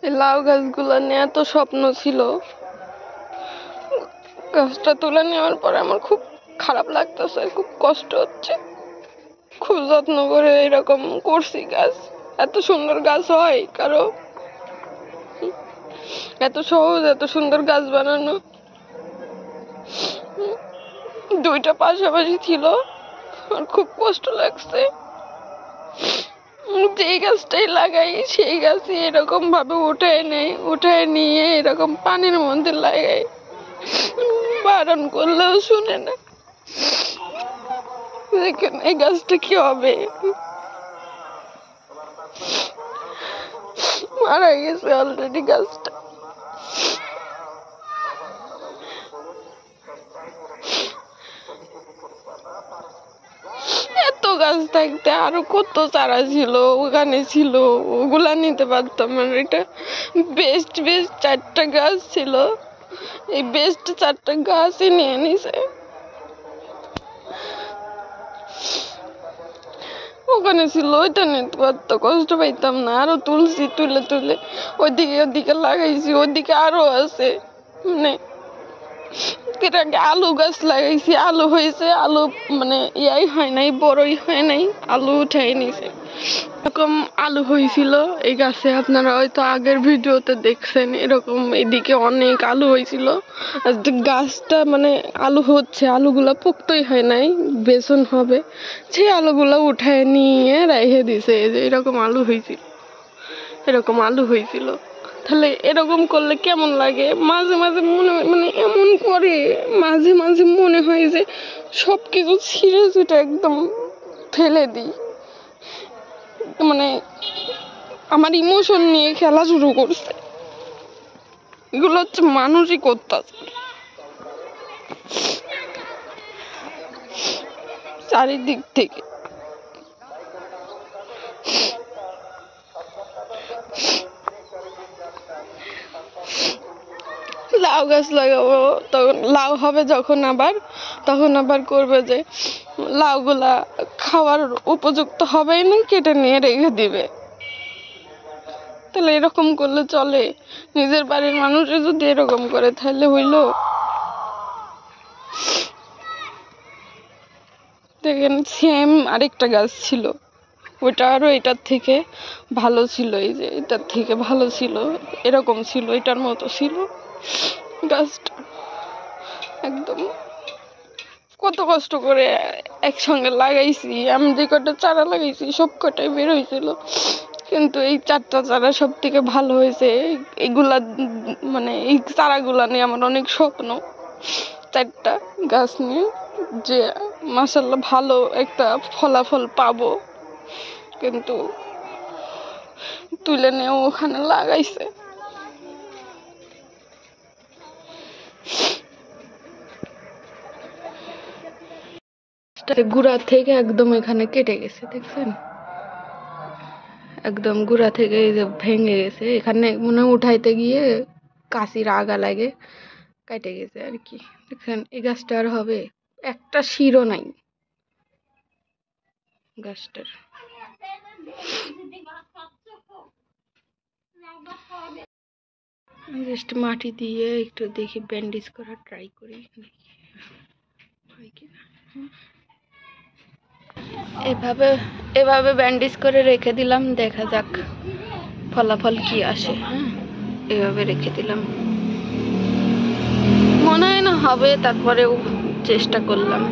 এই লাউ গাছগুলো নিয়ে এত স্বপ্ন ছিল, গাছটা তুলে নেওয়ার পরে আমার খুব খারাপ লাগতেছে, খুব কষ্ট হচ্ছে। খুব যত্ন করে এরকম করছি গাছ। এত সুন্দর গাছ হয় কারো? এত সহজ এত সুন্দর গাছ বানানো? দুইটা পাশাপাশি ছিল, আর খুব কষ্ট লাগছে। যেই গাছটাই লাগাই সেই গাছই এরকম ভাবে উঠায় নিয়ে এরকম পানির মধ্যে লাগাই, বারণ করলেও শুনে না। দেখেন এই গাছটা কি হবে, মারা গেছে অলরেডি গাছটা। এত গাছ থাকতে আরো কত চারা ছিল ওখানে ছিল, ওগুলা নিতে পারতাম। আর এটা বেস্ট 4টা গাছ ছিল, এই বেস্ট 4টা গাছই নিয়ে নিছে। ওখানে ছিল ওইটা নিতে পারতো, কষ্ট পাইতাম না। আরো তুলছি, তুলে ওইদিকে লাগাইছি, ওইদিকে আরো আছে। মানে এর আগে আলু গাছ লাগাইছি, আলু হয়েছে, আলু মানে ইয়াই হয় নাই, বড়ই হয় নাই, আলু উঠাই নিছে। এরকম আলু হয়েছিল এই গাছে, আপনারা হয়তো আগের ভিডিওতে দেখছেন। এরকম এদিকে অনেক আলু হয়েছিল। আর গাছটা মানে আলু হচ্ছে, আলুগুলা পোক্তই হয় নাই, বেসন হবে, সেই আলুগুলা উঠায় নিয়ে রেখে দিছে। এই যে এরকম আলু হয়েছিল। তাহলে এরকম করলে কেমন লাগে? মাঝে মাঝে মানে এমন করে মাঝে মাঝে মনে হয় যে সবকিছু ছিঁড়ে ছুটে একদম ফেলে দিই। মানে আমার ইমোশন নিয়ে খেলা শুরু করছে। এগুলো হচ্ছে মানসিক অত্যাচার। চারিদিক থেকে লাউ গাছ লাগাবো, তখন লাউ হবে তখন আবার করবে যে লাউগুলা খাওয়ার উপযুক্ত হবেই না, কেটে নিয়ে রেখে দিবে। তাহলে এরকম করলে চলে? নিজের বাড়ির মানুষে যদি এরকম করে তাহলে হইল? দেখেন সেম আরেকটা গাছ ছিল, ওইটা আরো এটার থেকে ভালো ছিল। এই যে এটার থেকে ভালো ছিল, এরকম ছিল, এটার মতো ছিল গাছটা। একদম কত কষ্ট করে একসঙ্গে লাগাইছি। আমি যে কটা চারা লাগাইছি সব কটাই বের হয়েছিল, কিন্তু এই 4টা চারা সব থেকে ভালো হয়েছে। এগুলা মানে এই চারাগুলা নিয়ে আমার অনেক স্বপ্ন, 4টা গাছ নিয়ে যে মাশাআল্লাহ ভালো একটা ফলাফল পাবো। কিন্তু তুলে নিয়ে ওখানে লাগাইছে। গুড়া থেকে একদম এখানে কেটে গেছে, দেখছেন? একদম গুড়া থেকে এই যে ভেঙে গেছে, এখানে মনে উঠাইতে গিয়ে কাশির আগা লাগে, কেটে গেছে আর কি। দেখছেন এই গাছটা আর হবে? একটা শিরও নাই গাছটার। জাস্ট মাটি দিয়ে একটু দেখি ব্যান্ডেজ করার ট্রাই করি, এভাবে ব্যান্ডেজ করে রেখে দিলাম, দেখা যাক ফলাফল কি আসে। হ্যাঁ, এভাবে রেখে দিলাম, মনে হয় না হবে, তারপরেও চেষ্টা করলাম।